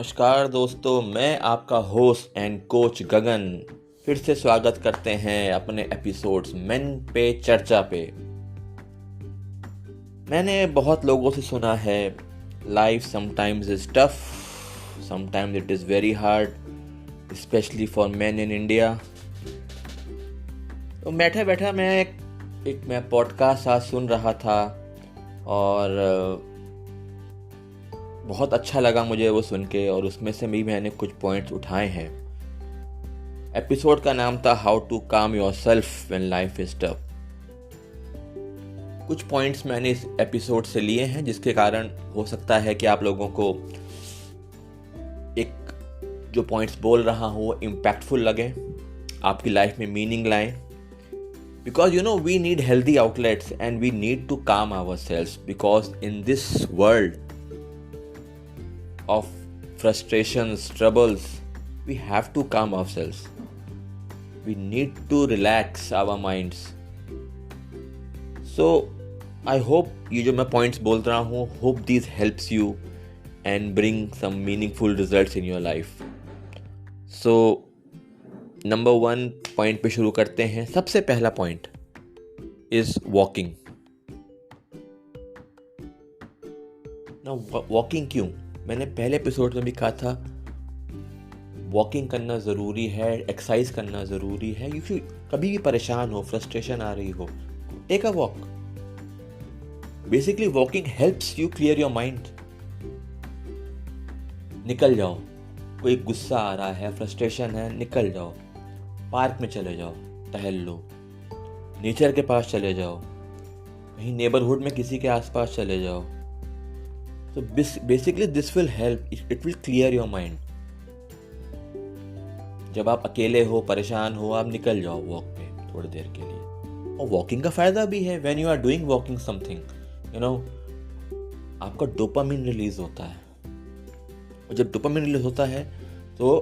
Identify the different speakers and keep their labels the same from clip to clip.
Speaker 1: नमस्कार दोस्तों, मैं आपका होस्ट एंड कोच गगन फिर से स्वागत करते हैं अपने एपिसोड्स मेन पे चर्चा पे। मैंने बहुत लोगों से सुना है life sometimes is tough, sometimes it is very hard, specially for main in India. तो बैठा बैठा मैं एक पॉडकास्ट आज सुन रहा था और बहुत अच्छा लगा मुझे वो सुन के, और उसमें से भी मैंने कुछ पॉइंट्स उठाए हैं। एपिसोड का नाम था हाउ टू काम yourself when life is tough. कुछ पॉइंट्स मैंने इस एपिसोड से लिए हैं जिसके कारण हो सकता है कि आप लोगों को एक जो पॉइंट्स बोल रहा हूँ वो इम्पैक्टफुल लगे, आपकी लाइफ में मीनिंग लाएं। Because we need healthy outlets and we need to calm ourselves, because in this world of frustrations, troubles, we have to calm ourselves. We need to relax our minds. So I hope ये जो मैं points बोल रहा हूँ, hope these helps you and bring some meaningful results in your life. So number 1 point पे शुरू करते हैं। सबसे पहला पॉइंट इज वॉकिंग। ना वॉकिंग क्यों? मैंने पहले एपिसोड में भी कहा था वॉकिंग करना ज़रूरी है, एक्सरसाइज करना ज़रूरी है। यू कभी भी परेशान हो, फ्रस्ट्रेशन आ रही हो, take a walk. Basically walking helps you clear your mind. निकल जाओ, कोई गुस्सा आ रहा है, फ्रस्ट्रेशन है, निकल जाओ, पार्क में चले जाओ, टहल लो, नेचर के पास चले जाओ, कहीं नेबरहुड में किसी के आसपास चले जाओ। तो basically this will help, it will clear your mind. जब आप अकेले हो, परेशान हो, आप निकल जाओ वॉक पे थोड़ी देर के लिए। और वॉकिंग का फायदा भी है, when you are doing walking something, आपका डोपामिन रिलीज होता है, और जब डोपामिन रिलीज होता है तो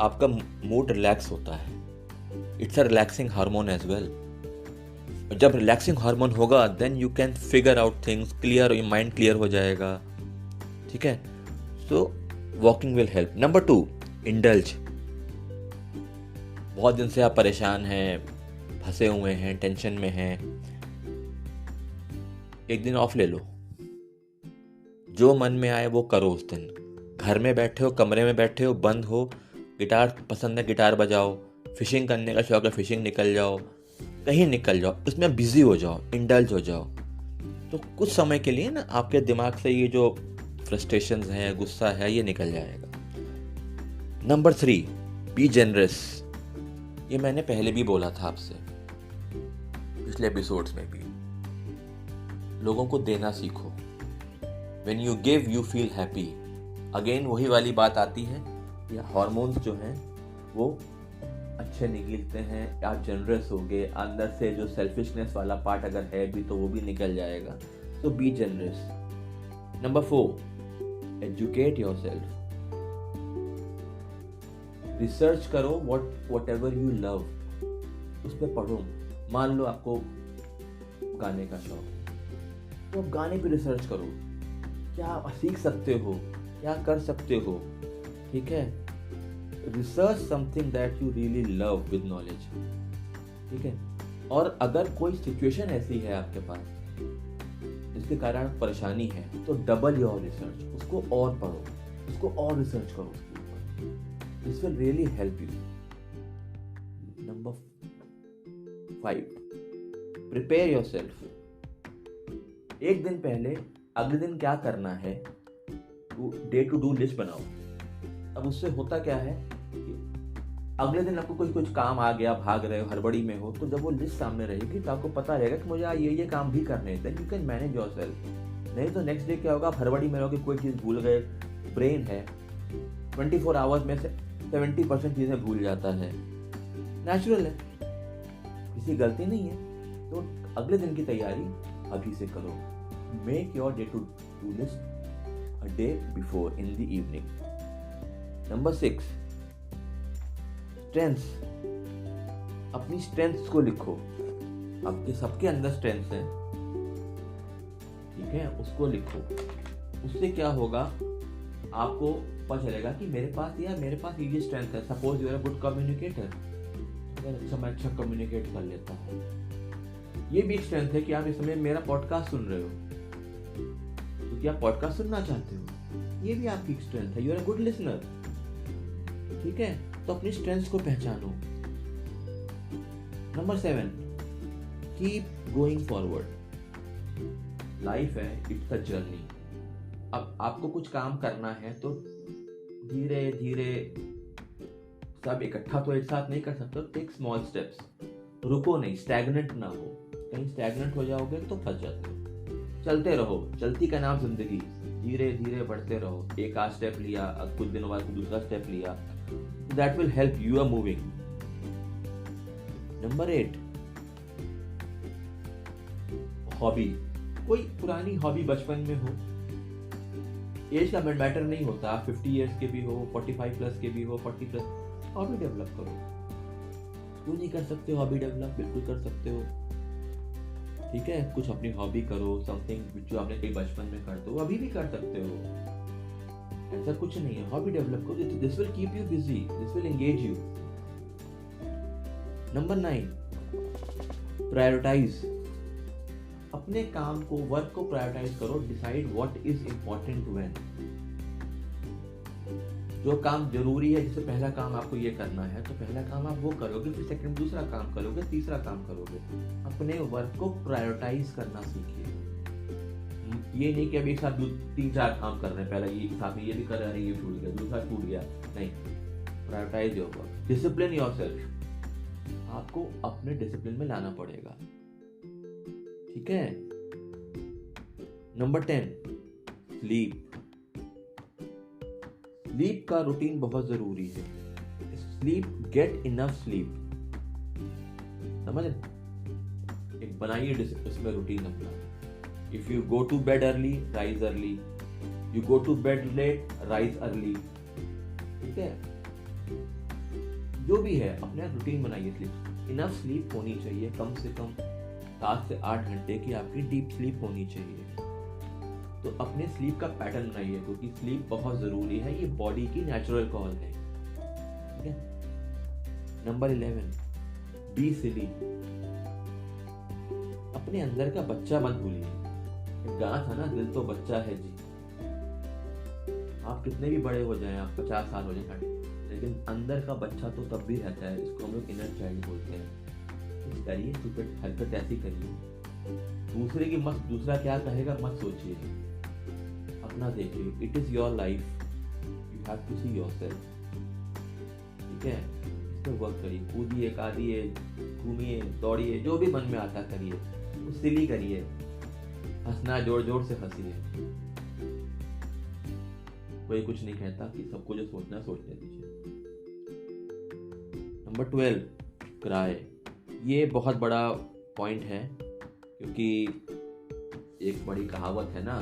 Speaker 1: आपका मूड रिलैक्स होता है। It's a relaxing hormone as well. जब रिलैक्सिंग हार्मोन होगा then you can figure out things, clear, your mind clear हो जाएगा। ठीक है, so walking will help. Number 2, indulge. बहुत दिन से आप परेशान हैं, फंसे हुए हैं, टेंशन में हैं, एक दिन ऑफ ले लो। जो मन में आए वो करो उस दिन। घर में बैठे हो, कमरे में बैठे हो, बंद हो, गिटार पसंद है गिटार बजाओ, फिशिंग करने का शौक है फिशिंग निकल जाओ, कहीं निकल जाओ, उसमें बिजी हो जाओ, इंडल्ज हो जाओ। तो कुछ समय के लिए ना आपके दिमाग से ये जो फ्रस्ट्रेशंस हैं, गुस्सा है, ये निकल जाएगा। Number 3, be generous. ये मैंने पहले भी बोला था आपसे, पिछले एपिसोड्स में भी। लोगों को देना सीखो। When you give, you feel happy. Again वही वाली बात आती है, या हार्मोन्स जो हैं वो अच्छे निकलते हैं, आप जनरस हो गए, अंदर से जो सेल्फिशनेस वाला पार्ट अगर है भी तो वो भी निकल जाएगा। तो B generous. Number 4, educate yourself. Research करो वॉट एवर यू लव, उस पर पढ़ो। मान लो आपको गाने का शौक, तो आप गाने पे रिसर्च करो, क्या आप सीख सकते हो, क्या कर सकते हो। ठीक है, research something that you really love with knowledge. ठीक है, और अगर कोई सिचुएशन ऐसी है आपके पास जिसके कारण परेशानी है तो डबल योर रिसर्च, उसको और पढ़ो, उसको और रिसर्च करो उसके ऊपर। This will really help you. Number 5, prepare yourself. एक दिन पहले अगले दिन क्या करना है, डे टू डू लिस्ट बनाओ। अब उससे होता क्या है कि अगले दिन आपको कुछ काम आ गया, भाग रहे हो, हड़बड़ी में हो, तो जब वो लिस्ट सामने रहेगी तो आपको पता रहेगा कि मुझे ये काम भी करने हैं। Then you can manage yourself. नहीं तो नेक्स्ट डे क्या होगा, आप हड़बड़ी में रहोगे, कोई चीज़ भूल गए। ब्रेन है 24 आवर्स में से 70% चीज़ें भूल जाता है, नेचुरल है, किसी गलती नहीं है। तो अगले दिन की तैयारी अभी से करो। Make your day to do list a day before in the evening. Number 6, strengths. अपनी strengths को लिखो। आपके सबके अंदर strengths हैं, ठीक है, उसको लिखो। उससे क्या होगा, आपको पता चलेगा कि मेरे पास ये स्ट्रेंथ है। Suppose you are a good communicator, अच्छा मैं अच्छा कम्युनिकेट कर लेता हूँ, ये भी एक स्ट्रेंथ है कि आप इस समय मेरा पॉडकास्ट सुन रहे हो, क्योंकि आप पॉडकास्ट सुनना चाहते हो, ये भी आपकी स्ट्रेंथ है। You are a good listener. ठीक है, तो अपनी स्ट्रेंथ्स को पहचानो। Number 7, keep going forward. Life है, इट्स अ जर्नी। अब आपको कुछ काम करना है तो धीरे धीरे सब इकट्ठा तो एक साथ नहीं कर सकते, टेक स्मॉल स्टेप्स। रुको नहीं, स्टैग्नेंट ना हो। कहीं स्टैग्नेंट हो जाओगे तो फंस जाते हो। चलते रहो, चलती का नाम जिंदगी। धीरे धीरे बढ़ते रहो। एक आध स्टेप लिया, अब कुछ दिनों बाद दूसरा स्टेप लिया, that will help you are moving. Number 8, hobby. कोई पुरानी हॉबी बचपन में हो, एज का मैटर नहीं होता, आप 50 ईयर्स के भी हो, 45 प्लस के भी हो, 40 प्लस, हॉबी डेवलप करो। क्यों नहीं कर सकते हॉबी डेवलप? बिल्कुल कर सकते हो। ठीक है, कुछ अपनी हॉबी करो, समथिंग जो आपने कहीं बचपन में करते हो अभी भी कर सकते हो, ऐसा कुछ नहीं है। हॉबी डेवलप करो, this will keep you busy, this will engage you. Number 9, prioritise. अपने काम को, वर्क को प्रायोरिटाइज करो। Decide what is important when. जो काम जरूरी है, जैसे पहला काम आपको ये करना है तो पहला काम आप वो करोगे, फिर सेकंड दूसरा काम करोगे, तीसरा काम करोगे। अपने वर्क को प्रायोरिटाइज करना सीखिए। ये नहीं कि अभी एक साथ 3-4 काम कर रहे हैं, पहला ये साथ में ये भी कर रहे हैं, ये छूट गया, दूसरा छूट गया, नहीं। Prioritise your work, discipline yourself. आपको अपने डिसिप्लिन में लाना पड़ेगा। ठीक है। Number 10, sleep. स्लीप का रूटीन बहुत जरूरी है। Sleep, get enough sleep. समझ? एक बनाइए इसमें रूटीन अपना। If you go to bed early, rise early. You go to bed late, rise early. ठीक है, जो भी है अपना रूटीन बनाइए। स्लीप, इनफ स्लीप होनी चाहिए। कम से कम 7 से 8 घंटे की आपकी डीप स्लीप होनी चाहिए। तो अपने स्लीप का पैटर्न बनाइए, क्योंकि स्लीप बहुत जरूरी है। ये बॉडी की नेचुरल कॉल है। ठीक है। Number 11, be silly. अपने अंदर का बच्चा मत भूलिए। गाना था ना, दिल तो बच्चा है जी। आप कितने भी बड़े हो जाएं, आप 50 साल हो जाए, लेकिन अंदर का बच्चा तो तब भी रहता है। इसको हम लोग इनर चाइल्ड बोलते हैं। करिए, हरकत ऐसी करिए। दूसरे की मत, दूसरा क्या कहेगा मत सोचिए, अपना देखिए। It is your life, you have to see yourself. ठीक है, इस पर वर्क करिए। कूदिए, कादिए, घूमिए, दौड़िए, जो भी मन में आता करिए, सिली करिए। हंसना, जोर जोर से हंसिए। कोई कुछ नहीं कहता कि सबको जो सोचना सोचने दीजिए। Number 12, cry. ये बहुत बड़ा पॉइंट है, क्योंकि एक बड़ी कहावत है ना,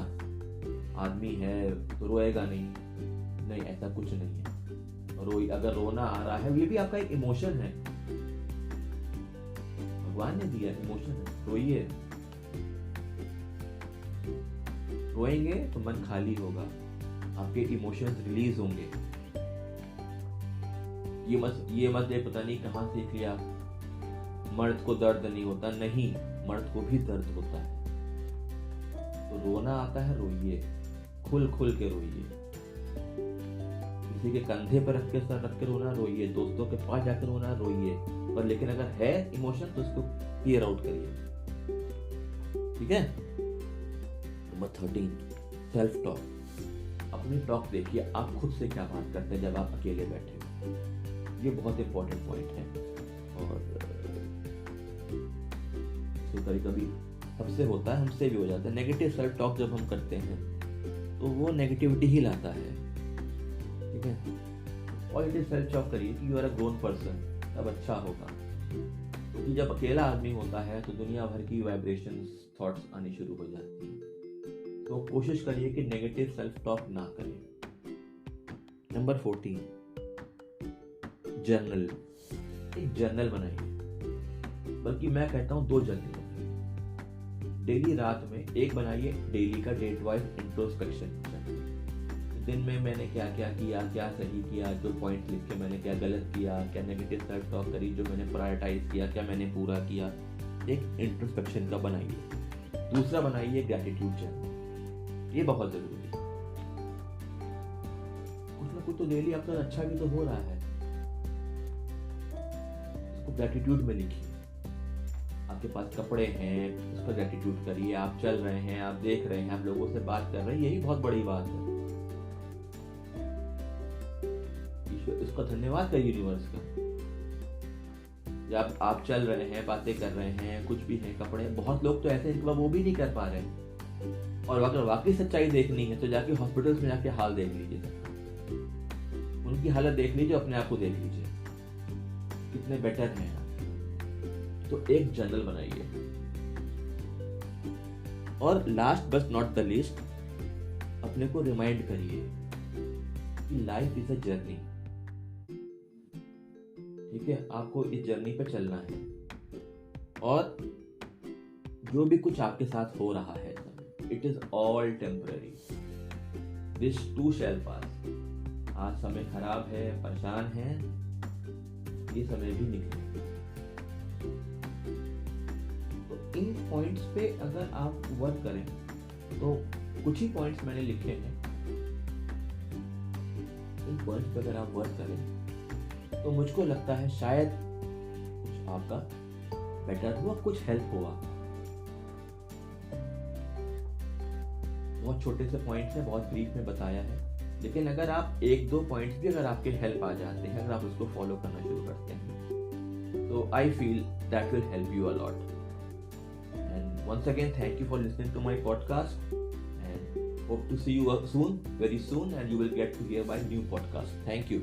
Speaker 1: आदमी है तो रोएगा नहीं, ऐसा कुछ नहीं है। अगर रोना आ रहा है, ये भी आपका एक इमोशन है, भगवान ने दिया इमोशन है। रोइए, रोएंगे तो मन खाली होगा, आपके इमोशंस रिलीज होंगे। ये मत पता नहीं कहां सीख लिया, मर्द को दर्द नहीं होता। नहीं, मर्द को भी दर्द होता है। तो रोना आता है, रोइए, खुल के रोइए। किसी के कंधे पर रख के, सर रख के रोना, रोइए। दोस्तों के पास जाकर रोना, रोइए। पर लेकिन अगर है इमोशन तो उसको क्लियर आउट करिए। ठीक है। Number 13, self talk. अपनी टॉक देखिए, आप खुद से क्या बात करते हैं जब आप अकेले बैठे हो। ये बहुत इंपॉर्टेंट पॉइंट है। और कभी सबसे होता है, हमसे भी हो जाता है। नेगेटिव सेल्फ टॉक जब हम करते हैं तो वो नेगेटिविटी ही लाता है। ठीक है। पॉजिटिव सेल्फ टॉक करिए कि you are a grown person, तब अच्छा होगा। क्योंकि जब अकेला आदमी होता है तो दुनिया भर की वाइब्रेशंस, थॉट्स आनी शुरू हो जाती हैं। तो कोशिश करिए कि नेगेटिव सेल्फ टॉक ना करें। Number 14, journal. एक जर्नल बनाइए, बल्कि मैं कहता हूँ 2 जर्नल। डेली रात में एक बनाइए, डेली का डेट वाइज इंट्रोस्पेक्शन। दिन में मैंने क्या क्या किया, क्या सही किया, जो पॉइंट लिख के मैंने क्या गलत किया, क्या नेगेटिव सेल्फ टॉक करी, जो मैंने प्रायोरिटाइज किया, क्या मैंने पूरा किया। एक इंट्रोस्पेक्शन का बनाइए। दूसरा बनाइए ग्रैटिट्यूड जर्नल। ये बहुत ज़रूरी है। कुछ ना कुछ तो डेली आपका अच्छा भी तो हो रहा है, इसको ग्रैटिट्यूड में लिखिए। आपके पास कपड़े हैं, उसका ग्रैटिट्यूड करिए। आप चल रहे हैं, आप देख रहे हैं, आप लोगों से बात कर रहे हैं, यही बहुत बड़ी बात है। इसका धन्यवाद करिए यूनिवर्स का। जब आप चल रहे हैं, बातें कर रहे हैं, कुछ भी है, कपड़े, बहुत लोग तो ऐसे हैं कि वो भी नहीं कर पा रहे हैं। और अगर वाकई सच्चाई देखनी है तो जाके हॉस्पिटल्स में जाके हाल देख लीजिए, उनकी हालत देख लीजिए, अपने आप को देख लीजिए कितने बेटर हैं। तो एक जर्नल बनाइए। और last but not the least, अपने को रिमाइंड करिए कि लाइफ इज अ जर्नी। ठीक है, आपको इस जर्नी पे चलना है और जो भी कुछ आपके साथ हो रहा है, it is all temporary, this too shall pass. आज समय खराब है, परेशान है, ये समय भी निकले। तो इन पॉइंट्स पे अगर आप वर्क करें, तो कुछ ही पॉइंट्स मैंने लिखे हैं, इन पॉइंट्स पे अगर आप वर्क करें तो मुझको लगता है शायद कुछ आपका बेटर हुआ, कुछ हेल्प हुआ। बहुत छोटे से पॉइंट्स हैं, बहुत ब्रीफ में बताया है, लेकिन अगर आप एक दो पॉइंट्स भी अगर आपके हेल्प आ जाते हैं, अगर आप उसको फॉलो करना शुरू करते हैं, तो I feel that will help you a lot. And once again thank you for listening to my podcast and hope to see you soon, very soon, and you will get to hear my new podcast. Thank you.